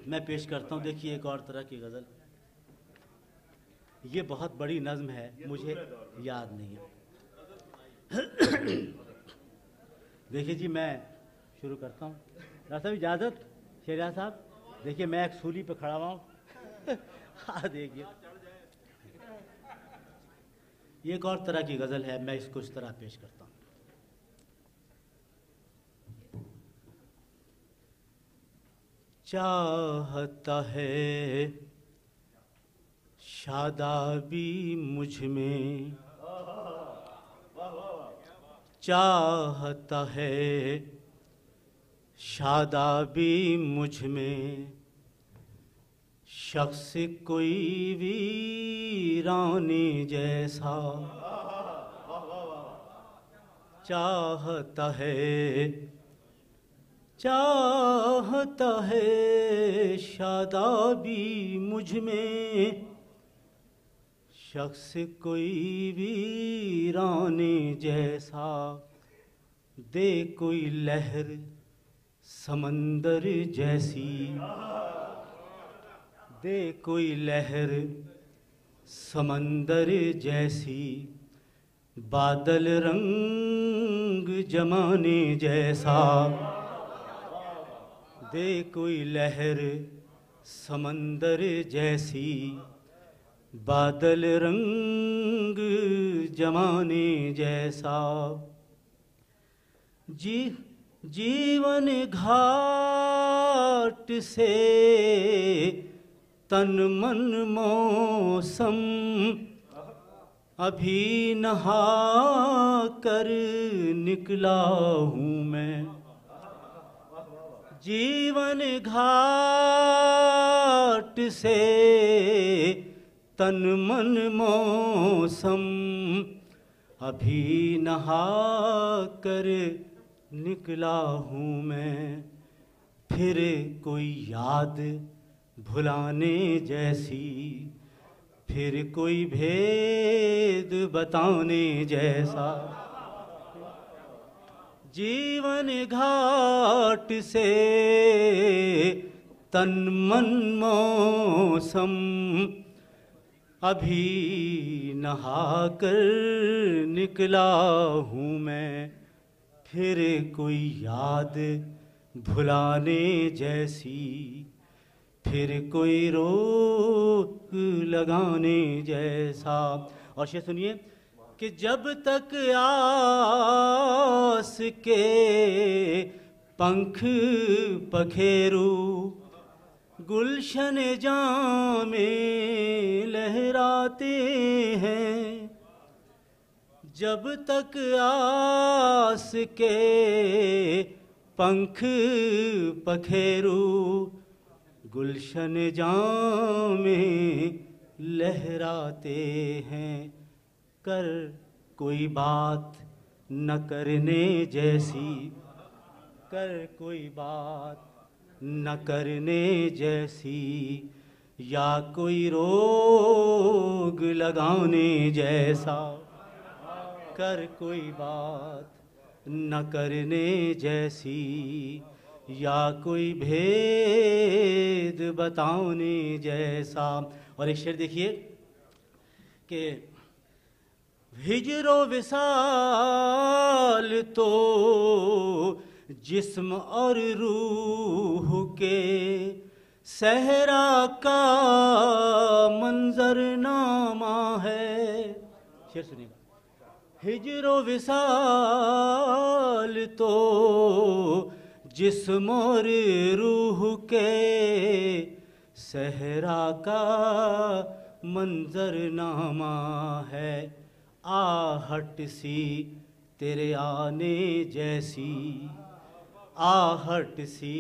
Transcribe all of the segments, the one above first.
मैं पेश करता हूँ। देखिए एक और तरह की गज़ल, ये बहुत बड़ी नज़्म है, मुझे याद नहीं है। देखिए जी, मैं शुरू करता हूँ। डॉक्टर साहब इजाज़त, शेरिया साहब। देखिए मैं एक सूली पे खड़ा हुआ हूँ। हाँ देखिए, ये एक और तरह की गज़ल है, मैं इसको इस तरह पेश करता हूँ। चाहता है शादाबी मुझ में, चाहता है शादाबी मुझ में, शख्स कोई वीरानी जैसा। चाहता है शादाबी मुझ में, शख्स कोई वीरानी जैसा। दे कोई लहर समंदर जैसी, दे कोई लहर समंदर जैसी, बादल रंग जमाने जैसा। दे कोई लहर समंदर जैसी, बादल रंग जमाने जैसा। जीवन घाट से तन मन मौसम, अभी नहा कर निकला हूँ मैं। जीवन घाट से तन मन मौसम, अभी नहा कर निकला हूँ मैं। फिर कोई याद भुलाने जैसी, फिर कोई भेद बताने जैसा। जीवन घाट से तन मन मौसम, अभी नहा कर निकला हूँ मैं। फिर कोई याद भुलाने जैसी, फिर कोई रोक लगाने जैसा। और शेर सुनिए कि जब तक आस के पंख पखेरू, गुलशन जामे लहराते हैं। जब तक आस के पंख पखेरू, गुलशन जामे लहराते हैं। कर कोई बात न करने जैसी, कर कोई बात न करने जैसी, या कोई रोग लगाने जैसा। कर कोई बात न करने जैसी, या कोई भेद बताने जैसा। और एक शेर देखिए कि हिजरो विसाल तो जिस्म और रूह के सहरा का मंजरनामा है। शेर सुनिएगा। हिजरो विसाल तो जिस्म और रूह के सहरा का मंजरनामा है। आहट सी तेरे आने जैसी, आहट सी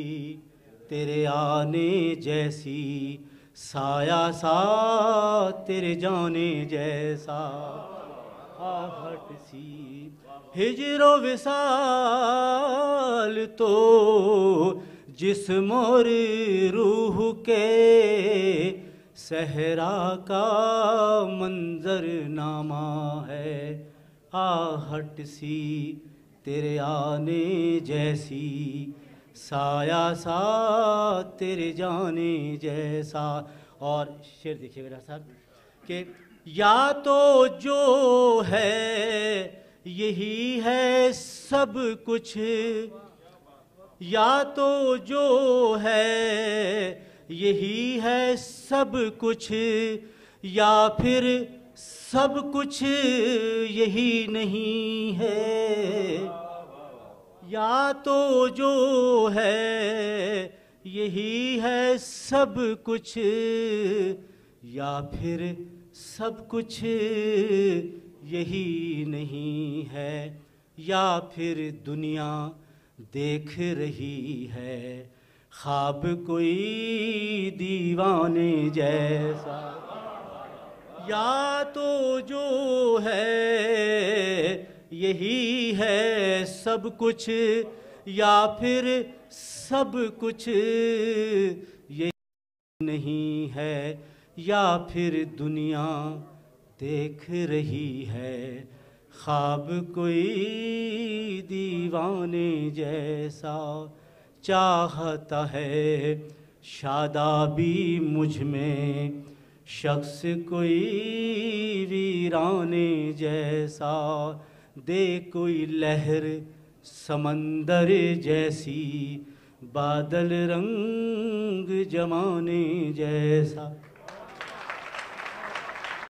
तेरे आने जैसी, साया सा तेरे जाने जैसा। आहट सी हिजरो विसाल तो जिस्म और रूह के सहरा का मंजरनामा है। आहट सी तेरे आने जैसी, साया सा तेरे जाने जैसा। और शेर देखिएगा डॉक्टर साहब कि या तो जो है यही है सब कुछ, या तो जो है यही है सब कुछ, या फिर सब कुछ यही नहीं है। या तो जो है यही है सब कुछ, या फिर सब कुछ यही नहीं है। या फिर दुनिया देख रही है ख्वाब कोई दीवाने जैसा। या तो जो है यही है सब कुछ, या फिर सब कुछ यही नहीं है। या फिर दुनिया देख रही है ख्वाब कोई दीवाने जैसा। चाहता है शादाबी मुझ में शख्स कोई वीराने जैसा। दे कोई लहर समंदर जैसी, बादल रंग जमाने जैसा।